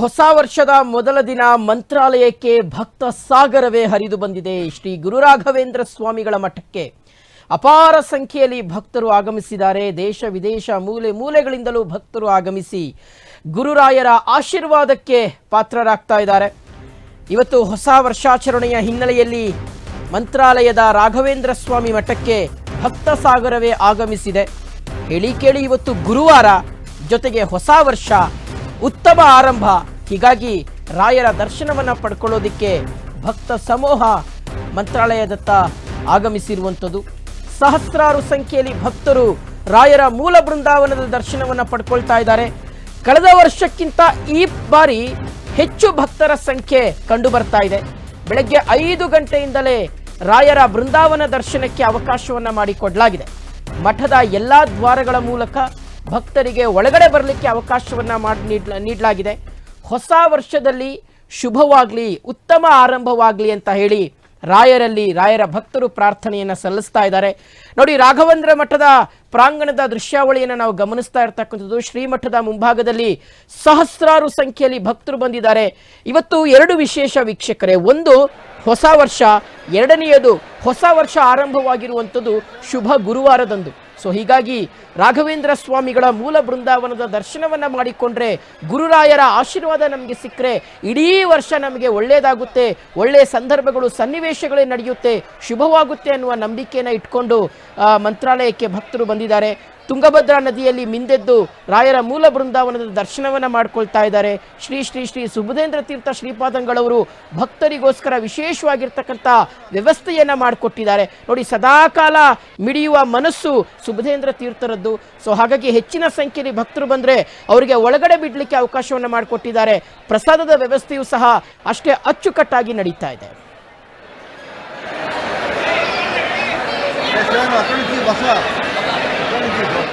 ಹೊಸ ವರ್ಷದ ಮೊದಲ ದಿನ ಮಂತ್ರಾಲಯಕ್ಕೆ ಭಕ್ತ ಸಾಗರವೇ ಹರಿದು ಬಂದಿದೆ. ಶ್ರೀ ಗುರು ರಾಘವೇಂದ್ರ ಸ್ವಾಮಿಗಳ ಮಠಕ್ಕೆ ಅಪಾರ ಸಂಖ್ಯೆಯಲ್ಲಿ ಭಕ್ತರು ಆಗಮಿಸಿದ್ದಾರೆ. ದೇಶ ವಿದೇಶ ಮೂಲೆ ಮೂಲೆಗಳಿಂದಲೂ ಭಕ್ತರು ಆಗಮಿಸಿ ಗುರುರಾಯರ ಆಶೀರ್ವಾದಕ್ಕೆ ಪಾತ್ರರಾಗ್ತಾ ಇದ್ದಾರೆ. ಇವತ್ತು ಹೊಸ ವರ್ಷಾಚರಣೆಯ ಹಿನ್ನೆಲೆಯಲ್ಲಿ ಮಂತ್ರಾಲಯದ ರಾಘವೇಂದ್ರ ಸ್ವಾಮಿ ಮಠಕ್ಕೆ ಭಕ್ತ ಸಾಗರವೇ ಆಗಮಿಸಿದೆ. ಹೇಳಿ ಕೇಳಿ ಇವತ್ತು ಗುರುವಾರ, ಜೊತೆಗೆ ಹೊಸ ವರ್ಷ, ಉತ್ತಮ ಆರಂಭ. ಹೀಗಾಗಿ ರಾಯರ ದರ್ಶನವನ್ನ ಪಡ್ಕೊಳ್ಳೋದಿಕ್ಕೆ ಭಕ್ತ ಸಮೂಹ ಮಂತ್ರಾಲಯದತ್ತ ಆಗಮಿಸಿರುವಂಥದ್ದು. ಸಹಸ್ರಾರು ಸಂಖ್ಯೆಯಲ್ಲಿ ಭಕ್ತರು ರಾಯರ ಮೂಲ ಬೃಂದಾವನದ ದರ್ಶನವನ್ನ ಪಡ್ಕೊಳ್ತಾ ಇದ್ದಾರೆ. ಕಳೆದ ವರ್ಷಕ್ಕಿಂತ ಈ ಬಾರಿ ಹೆಚ್ಚು ಭಕ್ತರ ಸಂಖ್ಯೆ ಕಂಡು ಬರ್ತಾ ಇದೆ. ಬೆಳಗ್ಗೆ 5 ಗಂಟೆಯಿಂದಲೇ ರಾಯರ ಬೃಂದಾವನ ದರ್ಶನಕ್ಕೆ ಅವಕಾಶವನ್ನ ಮಾಡಿಕೊಡಲಾಗಿದೆ. ಮಠದ ಎಲ್ಲಾ ದ್ವಾರಗಳ ಮೂಲಕ ಭಕ್ತರಿಗೆ ಒಳಗಡೆ ಬರಲಿಕ್ಕೆ ಅವಕಾಶವನ್ನ ನೀಡಲಾಗಿದೆ. ಹೊಸ ವರ್ಷದಲ್ಲಿ ಶುಭವಾಗಲಿ, ಉತ್ತಮ ಆರಂಭವಾಗಲಿ ಅಂತ ಹೇಳಿ ರಾಯರ ಭಕ್ತರು ಪ್ರಾರ್ಥನೆಯನ್ನು ಸಲ್ಲಿಸ್ತಾ ಇದ್ದಾರೆ. ನೋಡಿ, ರಾಘವೇಂದ್ರ ಮಠದ ಪ್ರಾಂಗಣದ ದೃಶ್ಯಾವಳಿಯನ್ನು ನಾವು ಗಮನಿಸ್ತಾ ಇರ್ತಕ್ಕಂಥದ್ದು. ಶ್ರೀಮಠದ ಮುಂಭಾಗದಲ್ಲಿ ಸಹಸ್ರಾರು ಸಂಖ್ಯೆಯಲ್ಲಿ ಭಕ್ತರು ಬಂದಿದ್ದಾರೆ. ಇವತ್ತು 2 ವಿಶೇಷ ವೀಕ್ಷಕರೇ. ಒಂದು ಹೊಸ ವರ್ಷ, ಎರಡನೆಯದು ಹೊಸ ವರ್ಷ ಆರಂಭವಾಗಿರುವಂಥದ್ದು ಶುಭ ಗುರುವಾರದಂದು. ಸೊ ಹೀಗಾಗಿ ರಾಘವೇಂದ್ರ ಸ್ವಾಮಿಗಳ ಮೂಲ ಬೃಂದಾವನದ ದರ್ಶನವನ್ನ ಮಾಡಿಕೊಂಡ್ರೆ, ಗುರುರಾಯರ ಆಶೀರ್ವಾದ ನಮಗೆ ಸಿಕ್ಕರೆ ಇಡೀ ವರ್ಷ ನಮಗೆ ಒಳ್ಳೆಯದಾಗುತ್ತೆ, ಒಳ್ಳೆಯ ಸಂದರ್ಭಗಳು, ಸನ್ನಿವೇಶಗಳೇ ನಡೆಯುತ್ತೆ, ಶುಭವಾಗುತ್ತೆ ಅನ್ನುವ ನಂಬಿಕೆಯನ್ನು ಇಟ್ಕೊಂಡು ಮಂತ್ರಾಲಯಕ್ಕೆ ಭಕ್ತರು ಬಂದಿದ್ದಾರೆ. ತುಂಗಭದ್ರಾ ನದಿಯಲ್ಲಿ ಮಿಂದೆದ್ದು ರಾಯರ ಮೂಲ ಬೃಂದಾವನದ ದರ್ಶನವನ್ನ ಮಾಡ್ಕೊಳ್ತಾ ಇದ್ದಾರೆ. ಶ್ರೀ ಶ್ರೀ ಶ್ರೀ ಸುಬುಧೇಂದ್ರ ತೀರ್ಥ ಶ್ರೀಪಾದಂಗಳವರು ಭಕ್ತರಿಗೋಸ್ಕರ ವಿಶೇಷವಾಗಿರ್ತಕ್ಕಂಥ ವ್ಯವಸ್ಥೆಯನ್ನ ಮಾಡಿಕೊಟ್ಟಿದ್ದಾರೆ. ನೋಡಿ, ಸದಾಕಾಲ ಮಿಡಿಯುವ ಮನಸ್ಸು ಸುಬುಧೇಂದ್ರ ತೀರ್ಥರದ್ದು. ಸೊ ಹಾಗಾಗಿ ಹೆಚ್ಚಿನ ಸಂಖ್ಯೆಯಲ್ಲಿ ಭಕ್ತರು ಬಂದರೆ ಅವರಿಗೆ ಒಳಗಡೆ ಬಿಡಲಿಕ್ಕೆ ಅವಕಾಶವನ್ನು ಮಾಡಿಕೊಟ್ಟಿದ್ದಾರೆ. ಪ್ರಸಾದದ ವ್ಯವಸ್ಥೆಯೂ ಸಹ ಅಷ್ಟೇ ಅಚ್ಚುಕಟ್ಟಾಗಿ ನಡೀತಾ ಇದೆ.